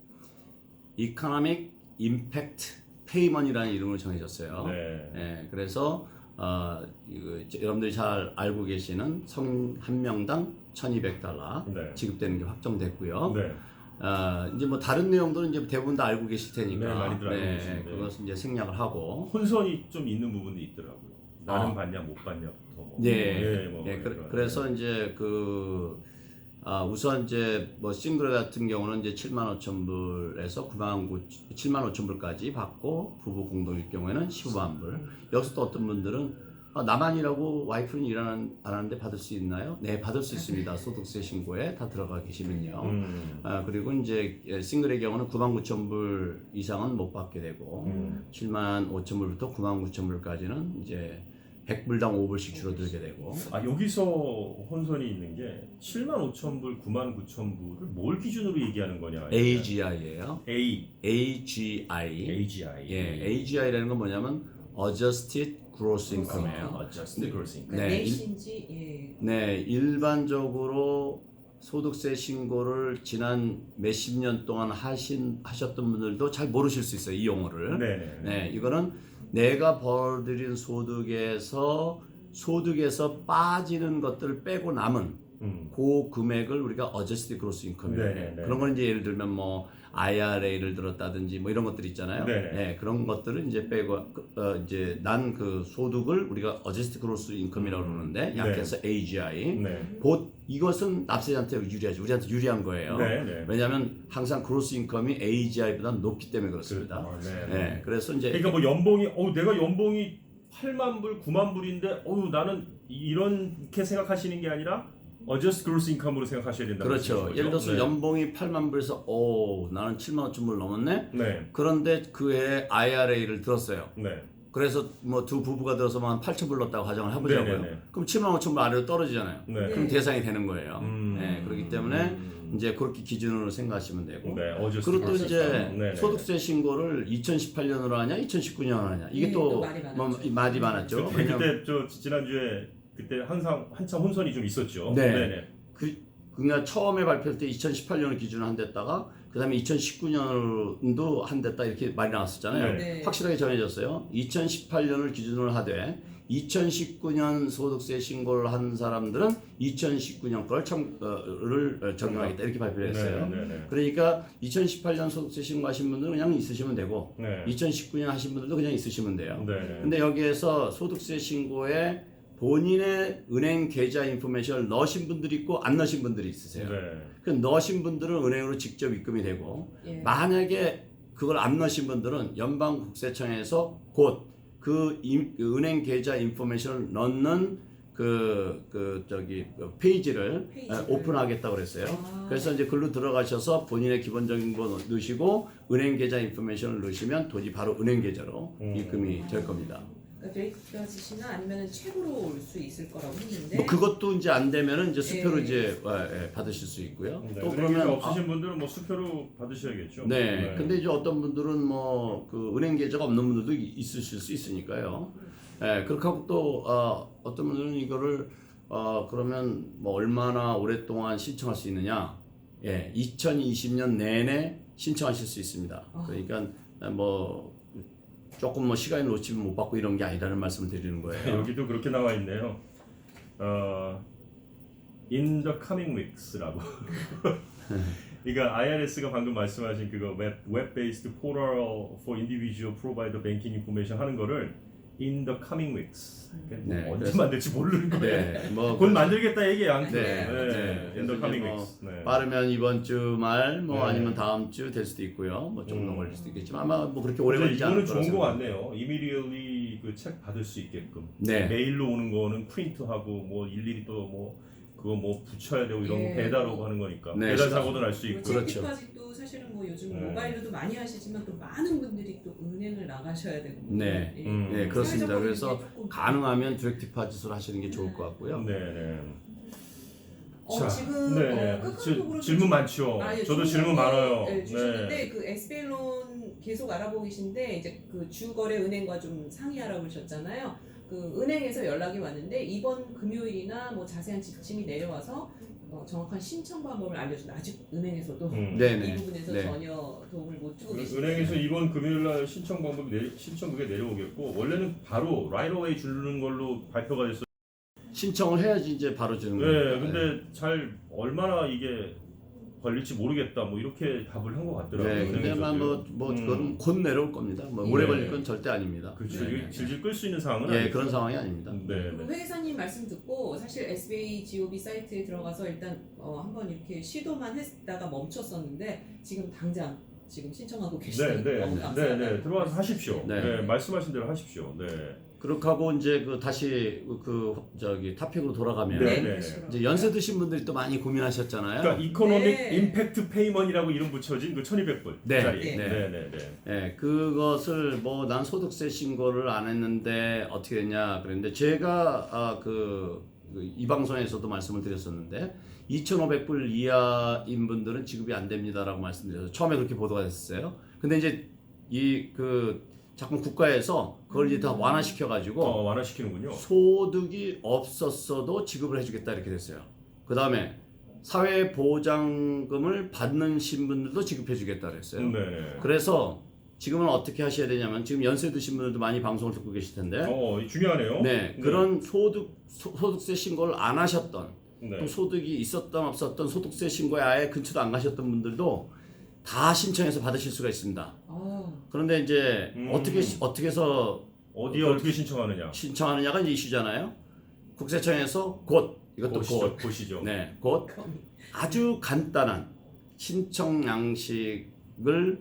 Economic Impact Payment이라는 이름을 정해졌어요. 네. 예, 그래서 여러분들이 잘 알고 계시는 성 한 명당 $1,200 네. 지급되는 게 확정됐고요. 네. 이제 뭐 다른 내용들은 이제 대부분 다 알고 계실 테니까 네, 많이들 알고 계신데. 그것은 이제 생략을 하고 혼선이 좀 있는 부분도 있더라고요. 나는 아. 받냐 못 받냐부터. 뭐. 네, 뭐 네, 그래서 이제 우선 이제 뭐 싱글 같은 경우는 이제 75,000불에서 75,000불까지 받고 부부 공동일 경우에는 15만 불. 여기서 또 어떤 분들은 나만 일하고 와이프는 일 안 하는데 받을 수 있나요? 네, 받을 수 있습니다. 소득세 신고에 다 들어가 계시면요. 그리고 이제 싱글의 경우는 99,000불 이상은 못 받게 되고 75,000불부터 99,000불까지는 이제 100불당 5불씩 줄어들게 되고. 여기서 혼선이 있는 게 75,000불, 99,000불을 뭘 기준으로 얘기하는 거냐? AGI예요. AGI. 예, AGI라는 건 뭐냐면 Adjusted Gross Income이에요. Adjusted Gross Income. 그러니까 네, 내신지 예. 네, 일반적으로 소득세 신고를 지난 몇십 년 동안 하셨던 분들도 잘 모르실 수 있어요, 이 용어를. 네네. 네, 이거는 내가 벌어들인 소득에서 빠지는 것들을 빼고 남은 그 금액을 우리가 Adjusted Gross Income이에요. 네네네. 그런 건 이제 예를 들면 뭐 IRA를 들었다든지 뭐 이런 것들 있잖아요. 네네. 네, 그런 것들을 이제 빼고 이제 난 그 소득을 우리가 Adjusted Gross Income이라고 그러는데 약해서 AGI. 네. 이것은 납세자한테 유리하죠. 우리한테 유리한 거예요. 네. 왜냐하면 항상 Gross Income이 AGI보다 높기 때문에 그렇습니다. 네. 네, 그래서 이제 그러니까 뭐 연봉이 내가 연봉이 8만 불, 9만 불인데 나는 이렇게 생각하시는 게 아니라 Adjusted Gross Income으로 생각하셔야 된다. 그렇죠. 예를 들어서 연봉이 8만 불에서 나는 7만 5천 불 넘었네. 네. 그런데 그 해에 IRA를 들었어요. 네. 그래서 뭐 두 부부가 들어서 한 8천 불 넣었다고 가정을 해보자고요. 네네네. 그럼 7만 5천 불 아래로 떨어지잖아요. 네. 그럼 대상이 되는 거예요. 네. 그렇기 때문에 이제 그렇게 기준으로 생각하시면 되고. 네. Adjusted 그리고 또 Gross 이제 Income. 네네. 소득세 신고를 2018년으로 하냐, 2019년으로 하냐. 이게 네, 또 또 말이 많았죠. 말이 많았죠. 그때 지난주에 그때 한참 혼선이 좀 있었죠. 네. 네네. 그러니까 처음에 발표할 때 2018년을 기준으로 한댔다가 그다음에 2019년도 한댔다 이렇게 말이 나왔었잖아요. 네. 확실하게 정해졌어요. 2018년을 기준으로 하되 2019년 소득세 신고를 한 사람들은 2019년 걸 적용하겠다 이렇게 발표를 했어요. 네네. 그러니까 2018년 소득세 신고하신 분들은 그냥 있으시면 되고 네. 2019년 하신 분들도 그냥 있으시면 돼요. 네. 근데 여기에서 소득세 신고에 본인의 은행 계좌 인포메이션을 넣으신 분들이 있고 안 넣으신 분들이 있으세요. 네. 그 넣으신 분들은 은행으로 직접 입금이 되고 예. 만약에 그걸 안 넣으신 분들은 연방국세청에서 곧 그 은행 계좌 인포메이션을 넣는 페이지를 오픈하겠다고 그랬어요. 그래서 이제 글로 들어가셔서 본인의 기본적인 거 넣으시고 은행 계좌 인포메이션을 넣으시면 돈이 바로 은행 계좌로 입금이 될 겁니다. 데이터지시나 아니면 책으로 올 수 있을 거라고 했는데 뭐 그것도 이제 안 되면은 이제 수표로 예. 이제 받으실 수 있고요. 네. 또 은행 계좌 그러면 없으신 분들은 뭐 수표로 받으셔야겠죠. 네. 근데 이제 어떤 분들은 뭐 그 은행 계좌가 없는 분들도 있으실 수 있으니까요. 네. 그렇게 하고 또 어떤 분들은 이거를 그러면 뭐 얼마나 오랫동안 신청할 수 있느냐? 예, 2020년 내내 신청하실 수 있습니다. 그러니까 뭐 조금 뭐 시간이 놓치면 못 받고 이런 게 아니라는 말씀을 드리는 거예요. 여기도 그렇게 나와 있네요. In the coming weeks라고. 그러니까 IRS가 방금 말씀하신 그거 web-based portal for individual provider banking information 하는 거를 in the coming weeks. 네, 언제 그래서- 만들지 모르는 거예요. 네, 뭐 곧 만들겠다 얘기 양. 네, in the coming 뭐 weeks. 네. 빠르면 이번 주 말, 뭐 네. 아니면 다음 주 될 수도 있고요. 뭐 좀 더 걸릴 수도 있겠지만 아마 뭐 그렇게 오래 걸리지 않을 이거는 거라서. 좋은 거 같네요. immediately 그 책 받을 수 있게끔. 네. 메일로 오는 거는 프린트하고 뭐 일일이 또 뭐 그거 뭐 붙여야 되고 이런 거 예. 배달하고 하는 거니까. 네, 배달 시간- 사고도 날 수 있고. 그렇죠. 책까지도 사실은 뭐 요즘 네. 모바일로도 많이 하시지만 또 많은 분들이 또 은행을 나가셔야 되고 네. 예. 네, 그렇습니다. 사회적으로 그래서 이제 조금 가능하면 디렉트 디파짓으로 하시는 게 좋을 것 같고요. 네, 네. 자, 지금 네. 카카오톡으로 질문 많죠. 예, 저도 좋은 질문 정보, 많아요. 예, 주셨는데 네. 그 SBL론 계속 알아보고 계신데 이제 그 주거래 은행과 좀 상의하라고 그러셨잖아요. 그 은행에서 연락이 왔는데 이번 금요일이나 뭐 자세한 지침이 내려와서 정확한 신청 방법을 알려준다. 아직 은행에서도 이 네네. 부분에서 네. 전혀 도움을 못 주고 계십니다. 은행에서 이번 금요일날 신청 방법이 신청국에 내려오겠고 원래는 바로 라이트어웨이 주는 걸로 발표가 됐어요. 신청을 해야지 이제 바로 주는 네, 거예요. 근데 잘 얼마나 이게 걸릴지 모르겠다. 뭐 이렇게 답을 한 것 같더라고요. 네, 근데 은행에서도요. 그건 곧 내려올 겁니다. 뭐 오래 네. 걸릴 건 절대 아닙니다. 그렇죠. 네, 이게 네. 질질 끌 수 있는 상황은 예, 아니죠. 그런 상황이 아닙니다. 네, 그리고 네. 회계사님 말씀 듣고 사실 SBA GOB 사이트에 들어가서 일단 한번 이렇게 시도만 했다가 멈췄었는데 지금 당장 지금 신청하고 계시다니 너무 감사하다. 네, 들어와서 하십시오. 네. 네, 말씀하신 대로 하십시오. 네. 그렇게 하고 이제 다시 타픽으로 돌아가면 네, 네. 그렇죠. 이제 연세 드신 분들이 또 많이 고민하셨잖아요. 그러니까 이코노믹 네. 임팩트 페이먼이라고 이름 붙여진 그 1,200불짜리. 네. 네. 네, 그것을 난 소득세 신고를 안 했는데 어떻게 했냐 그랬는데 제가 이 방송에서도 말씀을 드렸었는데 2,500불 이하인 분들은 지급이 안 됩니다라고 말씀드려서 처음에 그렇게 보도가 됐었어요. 근데 이제 자꾸 국가에서 그걸 이제 다 완화시켜 가지고 완화시키는군요. 소득이 없었어도 지급을 해주겠다 이렇게 됐어요. 그 다음에 사회보장금을 받는 신분들도 지급해주겠다 그랬어요. 네. 그래서 지금은 어떻게 하셔야 되냐면 지금 연세 드신 분들도 많이 방송을 듣고 계실 텐데 중요하네요. 네, 그런 소득세 신고를 안 하셨던 네. 또 소득이 있었던 없었던 소득세 신고에 아예 근처도 안 가셨던 분들도 다 신청해서 받으실 수가 있습니다. 그런데 이제 어떻게 해서 어떻게 신청하느냐? 신청하느냐가 이제 이슈잖아요. 국세청에서 이것도 보시죠. 네, 곧 아주 간단한 신청 양식을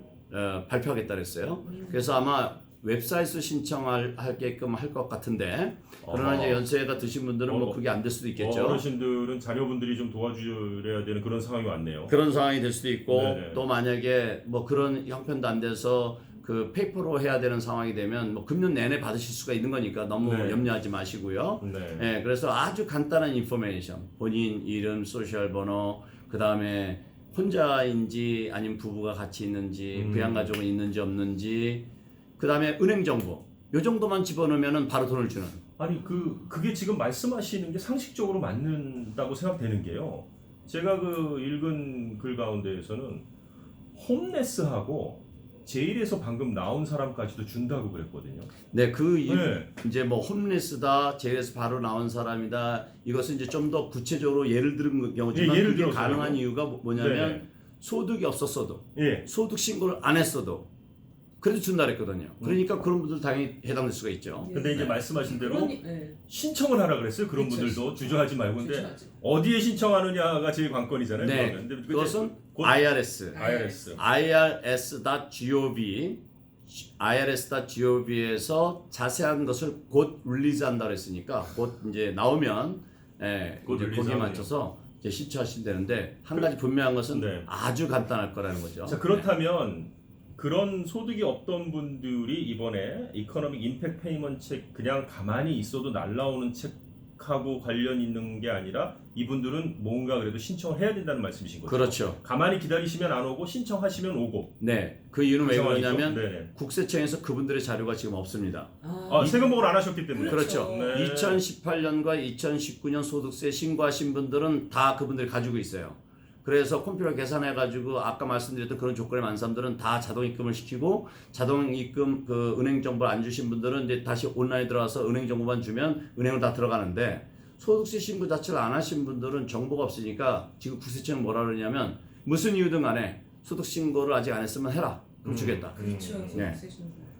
발표하겠다 그랬어요. 그래서 아마 웹사이트로 신청하게끔 할 것 같은데 그러나 이제 연세가 드신 분들은 뭐 그게 안 될 수도 있겠죠. 어르신들은 자녀분들이 좀 도와주셔야 되는 그런 상황이 왔네요. 그런 상황이 될 수도 있고 네네. 또 만약에 뭐 그런 형편도 안 돼서 그 페이퍼로 해야 되는 상황이 되면 뭐 금년 내내 받으실 수가 있는 거니까 너무 네. 염려하지 마시고요. 네. 그래서 아주 간단한 인포메이션, 본인 이름, 소셜 번호, 그 다음에 혼자인지 아니면 부부가 같이 있는지, 부양가족은 있는지 없는지, 그 다음에 은행 정보, 요 정도만 집어넣으면 바로 돈을 주는. 아니 그게 지금 말씀하시는 게 상식적으로 맞는다고 생각되는 게요. 제가 읽은 글 가운데에서는 홈레스하고 제일에서 방금 나온 사람까지도 준다고 그랬거든요. 네, 네. 이제 뭐 홈레스다, 제일에서 바로 나온 사람이다. 이것은 이제 좀 더 구체적으로 예를 들은 경우지만 예를 그게 들어서요. 가능한 이유가 뭐냐면 네네. 소득이 없었어도 예. 소득 신고를 안 했어도 그래도 준다 그랬거든요. 그러니까 그런 분들 당연히 해당될 수가 있죠. 근데 이제 네. 말씀하신 대로 네. 신청을 하라 그랬어요. 그런 그쵸. 분들도 주저하지 말고. 근데 주저하지. 어디에 신청하느냐가 제일 관건이잖아요. 네, 그러면. 근데 그것은 곧 IRS, IRS. irs.gov에서 자세한 것을 곧 릴리즈한다 그랬으니까 곧 이제 나오면 곧 이제 거기에 릴리즈하군요. 맞춰서 이제 신청하시면 되는데 한 가지 분명한 것은 네. 아주 간단할 거라는 거죠. 자, 그렇다면 그런 소득이 없던 분들이 이번에 이코노믹 임팩트 페이먼트 책 그냥 가만히 있어도 날라오는 책하고 관련 있는 게 아니라 이분들은 뭔가 그래도 신청을 해야 된다는 말씀이신 거죠? 그렇죠. 가만히 기다리시면 안 오고 신청하시면 오고. 네, 그 이유는 왜 상황이죠? 그러냐면 네네. 국세청에서 그분들의 자료가 지금 없습니다. 세금 보고를 안 하셨기 때문에. 그렇죠. 네. 2018년과 2019년 소득세 신고하신 분들은 다 그분들이 가지고 있어요. 그래서 컴퓨터 계산해가지고 아까 말씀드렸던 그런 조건에 맞는 사람들은 다 자동 입금을 시키고 자동 입금 은행 정보를 안 주신 분들은 이제 다시 온라인에 들어가서 은행 정보만 주면 은행으로 다 들어가는데 소득세 신고 자체를 안 하신 분들은 정보가 없으니까 지금 국세청이 뭐라 그러냐면 무슨 이유든 간에 소득 신고를 아직 안 했으면 해라. 그럼 주겠다. 그렇죠. 네.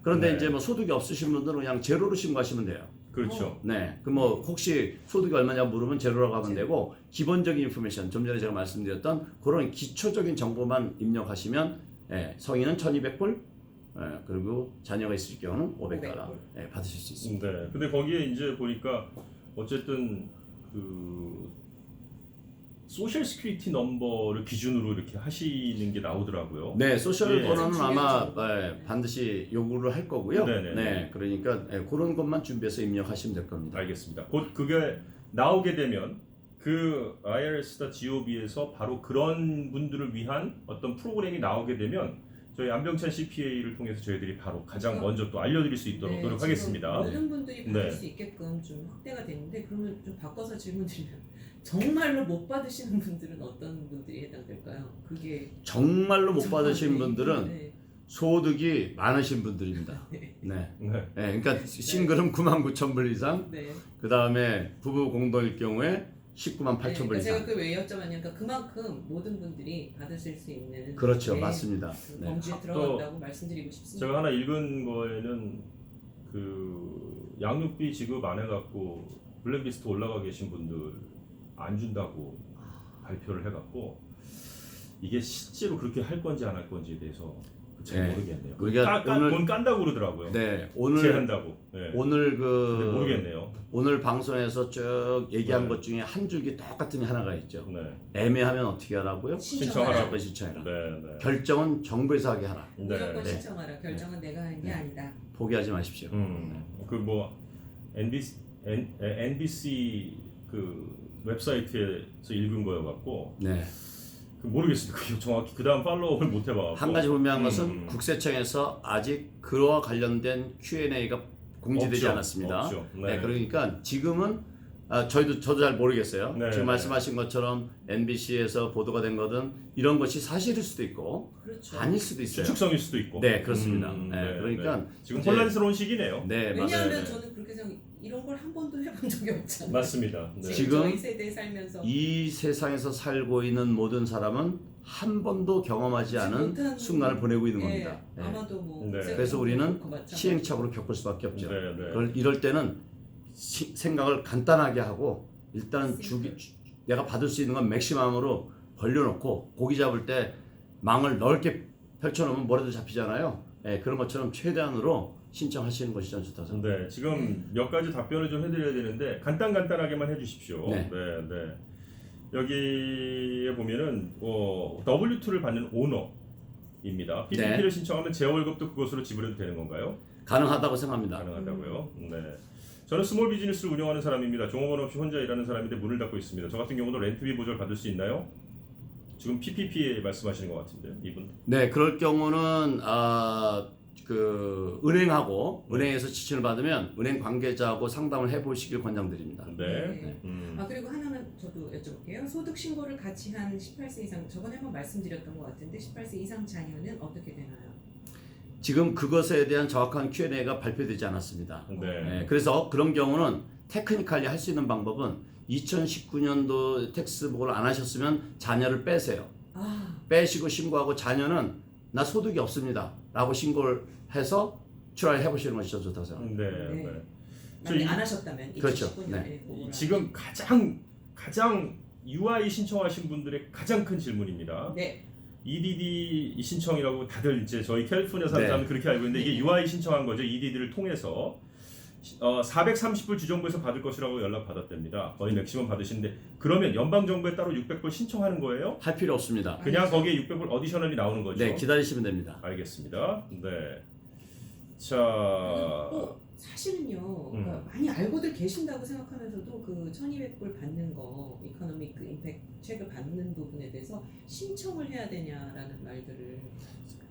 그런데 네. 이제 뭐 소득이 없으신 분들은 그냥 제로로 신고하시면 돼요. 그렇죠. 네, 그 뭐 혹시 소득이 얼마냐 물으면 제로라고 하면 되고 기본적인 인포메이션 좀 전에 제가 말씀드렸던 그런 기초적인 정보만 입력하시면 성인은 1,200불 그리고 자녀가 있을 경우는 500달러 받으실 수 있습니다. 네. 근데 거기에 이제 보니까 어쨌든 소셜 시큐리티 넘버를 기준으로 이렇게 하시는 게 나오더라고요. 네, 소셜 예. 번호는 아마 중요하죠. 반드시 요구를 할 거고요. 네네. 네, 그러니까 그런 것만 준비해서 입력하시면 될 겁니다. 알겠습니다. 곧 그게 나오게 되면 그 irs.gov에서 바로 그런 분들을 위한 어떤 프로그램이 나오게 되면 저희 안병찬 CPA를 통해서 저희들이 바로 가장 그러니까 먼저 또 알려드릴 수 있도록 네, 노력하겠습니다. 지금 모든 분들이 받을 네. 수 있게끔 좀 확대가 됐는데 그러면 좀 바꿔서 질문 드리면 정말로 못 받으시는 분들은 어떤 분들이 해당될까요? 그게 정말로 못 받으신 분들은 네. 소득이 많으신 분들입니다. 네. 네. 네. 네, 그러니까 싱글은 99,000불 이상, 네. 그 다음에 부부 공동일 경우에 198,000불 그러니까 이상. 제가 왜 여쭤봤냐니까 그만큼 모든 분들이 받으실 수 있는 그렇죠, 네, 맞습니다. 그 네. 범주에 들어간다고 말씀드리고 싶습니다. 제가 하나 읽은 거에는 그 양육비 지급 안 해갖고 블랙리스트 올라가 계신 분들 안 준다고 발표를 해갖고 이게 실제로 그렇게 할 건지 안 할 건지에 대해서 잘 네. 모르겠네요. 우리가 오늘- 돈 깐다고 그러더라고요. 네, 오늘 제한다고. 네. 오늘 근데 그 모르겠네요. 오늘 방송에서 쭉 얘기한 네. 것 중에 한 줄기 똑같은 게 하나가 있죠. 네. 애매하면 어떻게 하라고요? 신청하라고. 무조건 신청해라. 네. 네. 결정은 정부에서 하게 하라. 무조건 네. 신청하라. 결정은 내가 하는 게 네. 아니다. 포기하지 마십시오. 그뭐 NBC 그 웹사이트에서 읽은 거여갖고 네. 모르겠습니다. 그게 정확히 그 다음 팔로우를 못 해봐갖고 한 가지 분명한 것은 음. 국세청에서 아직 그와 관련된 Q&A가 공지되지 없죠. 않았습니다. 없죠. 네. 그러니까 지금은 저도 잘 모르겠어요. 네, 지금 네. 말씀하신 것처럼 MBC에서 보도가 된 거든 이런 것이 사실일 수도 있고 그렇죠. 아닐 수도 있어요. 추측성일 수도 있고. 네, 그렇습니다. 네, 그러니까 지금 이제- 혼란스러운 시기네요. 네, 왜냐하면 맞아요. 네. 저는 그렇게 생각 이런 걸 한 번도 해본 적이 없잖아요. 맞습니다. 네. 지금 저희 세대에 살면서 이 세상에서 살고 있는 모든 사람은 한 번도 경험하지 않은 못한- 순간을 보내고 있는 네, 겁니다. 네. 아마도 뭐 네. 그래서 우리는 그렇고 마찬가지고. 시행착오를 겪을 수밖에 없죠. 네, 네. 이럴 때는 생각을 간단하게 하고 일단 내가 받을 수 있는 건 맥시멈으로 벌려놓고 고기 잡을 때 망을 넓게 펼쳐놓으면 뭐라도 잡히잖아요. 네, 그런 것처럼 최대한으로 신청하시는 것이 전 좋다고 생각합니다. 네, 지금 몇 가지 답변을 좀 해드려야 되는데 간단하게만 해주십시오. 네. 네. 여기에 보면은 W2를 받는 오너입니다. PPP를 신청하면 제 월급도 그것으로 지불해도 되는 건가요? 가능하다고 생각합니다. 가능하다고요. 네. 저는 스몰 비즈니스를 운영하는 사람입니다. 종업원 없이 혼자 일하는 사람인데 문을 닫고 있습니다. 저 같은 경우도 렌트비 보절 받을 수 있나요? 지금 PPP에 말씀하시는 것 같은데요, 이분. 네, 그럴 경우는 그 은행에서 지침을 받으면 은행 관계자하고 상담을 해보시길 권장드립니다. 네. 아 그리고 하나만 저도 여쭤볼게요. 소득 신고를 같이 한 18세 이상 저번에 한번 말씀드렸던 것 같은데 18세 이상 자녀는 어떻게 되나요? 지금 그것에 대한 정확한 Q&A가 발표되지 않았습니다. 네. 네, 그래서 그런 경우는 테크니컬리 할 수 있는 방법은 2019년도 텍스북을 안 하셨으면 자녀를 빼세요. 아 빼시고 신고하고 자녀는 나 소득이 없습니다 라고 신고를 해서 출하를 해보시는 것이 좋다고 생각합니다. 네. 네. 네. 만약에 안 하셨다면 그렇죠. 2019년에 지금 가장 UI 신청하신 분들의 가장 큰 질문입니다. 네. EDD 신청이라고 다들 이제 저희 캘리포니아 사는 네. 사람은 그렇게 알고 있는데 이게 UI 신청한 거죠. EDD를 통해서 430불 주정부에서 받을 것이라고 연락 받았답니다. 거의 맥시멈 받으시는데 그러면 연방 정부에 따로 600불 신청하는 거예요? 할 필요 없습니다. 그냥 거기에 600불 어디셔널이 나오는 거죠? 네, 기다리시면 됩니다. 알겠습니다. 네. 자, 사실은요, 그러니까 많이 알고들 계신다고 생각하면서도 그 1,200불 받는 거, 이코노믹 그 임팩트 책을 받는 부분에 대해서 신청을 해야 되냐라는 말들을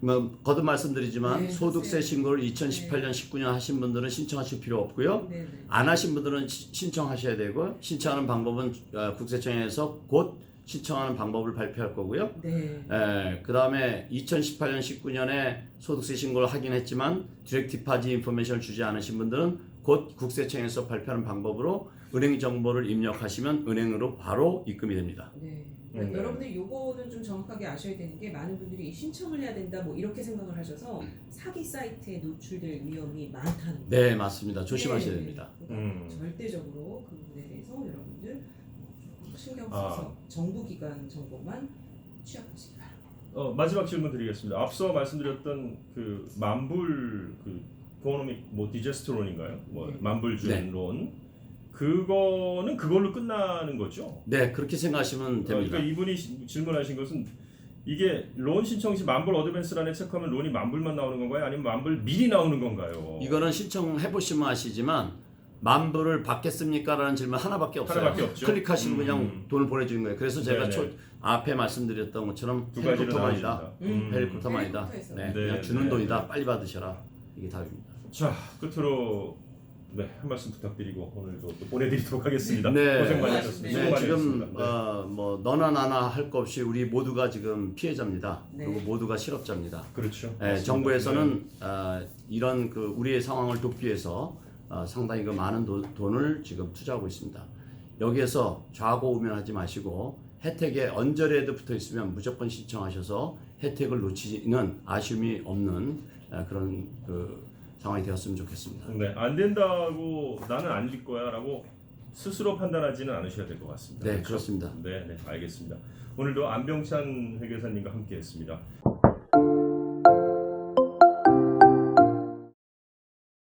뭐 거듭 말씀드리지만 네, 소득세 하세요. 신고를 2018년, 19년 하신 분들은 신청하실 필요 없고요. 네네. 안 하신 분들은 신청하셔야 되고 신청하는 방법은 국세청에서 곧 신청하는 방법을 발표할 거고요. 네. 그 다음에 2018년, 19년에 소득세 신고를 하긴 했지만 디렉트 디파짓 인포메이션을 주지 않으신 분들은 곧 국세청에서 발표하는 방법으로 은행 정보를 입력하시면 은행으로 바로 입금이 됩니다. 네. 그러니까 네. 여러분들 요거는 좀 정확하게 아셔야 되는 게 많은 분들이 신청을 해야 된다 뭐 이렇게 생각을 하셔서 사기 사이트에 노출될 위험이 많다는 거예요. 네, 맞습니다. 조심하셔야 네. 됩니다. 그러니까 절대적으로 그 부분에 대해서 여러분들 조금 신경 써서 정부기관 정보만 취합하시기 바랍니다. 마지막 질문 드리겠습니다. 앞서 말씀드렸던 그 만불 그 이코노믹 뭐 디제스트론인가요? 뭐 네. 만불 준 네. 론 그거는 그걸로 끝나는 거죠? 네, 그렇게 생각하시면 됩니다. 그러니까 이분이 질문하신 것은 이게 론 신청 시 만불 어드밴스란에 체크하면 론이 만불만 나오는 건가요? 아니면 만불 미리 나오는 건가요? 이거는 신청해 보시면 아시지만 만불을 받겠습니까라는 질문 하나밖에 없어요. 하나밖에 없죠. 클릭하시면 그냥 돈을 보내주는 거예요. 그래서 제가 네네. 앞에 말씀드렸던 것처럼 두 가지로 헬리콥터만이다. 나눠진다. 헬리콥터만이다. 헬리콥터에서. 네, 네, 그냥 주는 네, 돈이다. 네. 빨리 받으셔라. 이게 답입니다. 자, 끝으로 네, 한 말씀 부탁드리고 오늘도 또 보내드리도록 하겠습니다. 네. 고생 많이 하셨습니다. 네, 수고 많이 지금 하셨습니다. 뭐 너나 나나 할 거 없이 우리 모두가 지금 피해자입니다. 네. 그리고 모두가 실업자입니다. 그렇죠. 네, 맞습니다. 정부에서는 이런 그 우리의 상황을 돕기 위해서 상당히 그 많은 돈을 지금 투자하고 있습니다. 여기에서 좌고우면하지 마시고 혜택에 언저리에도 붙어 있으면 무조건 신청하셔서 혜택을 놓치는 아쉬움이 없는 그런 그 상황이 되었으면 좋겠습니다. 네, 안 된다고 나는 안 줄 거야라고 스스로 판단하지는 않으셔야 될 것 같습니다. 네, 그렇죠? 그렇습니다. 네, 네, 알겠습니다. 오늘도 안병찬 회계사님과 함께했습니다.